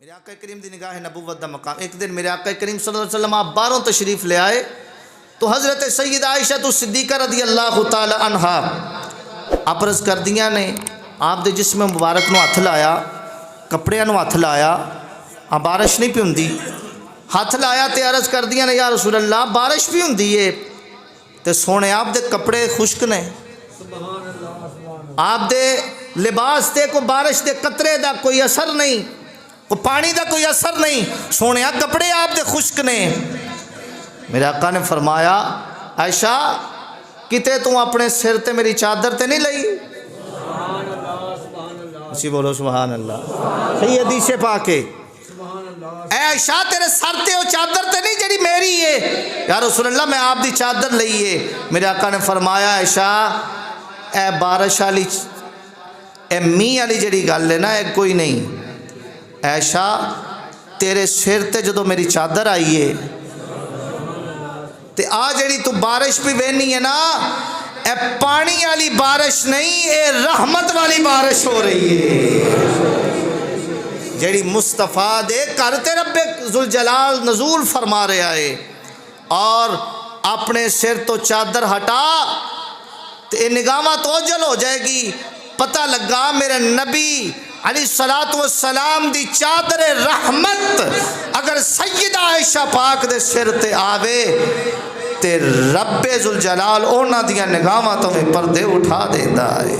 میرے آقا کریم دی نگاہ نبوت دا مقام. ایک دن میرے آقا کریم صلی اللہ علیہ وسلم آپ باہروں تشریف لے آئے تو حضرت سید عائشہ صدیقہ رضی اللہ تعالی عنہا آپ عرض کر دیاں نے آپ دے جسم مبارک نو ہاتھ لایا, کپڑیاں نو ہاتھ لایا, بارش نہیں پی ہوندی, ہاتھ لایا تے عرض کر دیاں نے یا رسول اللہ بارش بھی ہوندی ہے تے سونے آپ دے کپڑے خشک نے, آپ دے لباس تے کو بارش دے قطرے دا کوئی اثر نہیں, کو پانی دا کوئی اثر نہیں, سونے کپڑے آپ دے خشک نے. میرے آقا نے فرمایا عائشہ کتے تو اپنے سر تے میری چادر تے نہیں لئی؟ اسی بولو سبحان اللہ. صحیح حدیث پاک ہے. اے عائشہ تیرے سر تے وہ چادر تے نہیں جڑی میری ہے؟ یا رسول اللہ میں آپ دی چادر لئیے. میرے آقا نے فرمایا عائشہ اے بارش والی اے می والی جڑی گل ہے نا اے کوئی نہیں. عائشہ تیرے سر تے جدو میری چادر آئی ہے تے آ جڑی تو بارش بھی وینی ہے نا اے پانی والی بارش نہیں, اے رحمت والی بارش ہو رہی ہے جڑی مصطفیٰ دے گھر تے رب ذوالجلال نزول فرما رہا ہے. اور اپنے سر تو چادر ہٹا تے نگاہاں تو اوجھل ہو جائے گی. پتہ لگا میرے نبی علیہ الصلوۃ والسلام دی چادر رحمت اگر سیدہ عائشہ پاک دے سر تے آوے تے رب ذوالجلال اونا دیاں نگاہاں تو میں پردے اٹھا دیتا ہے.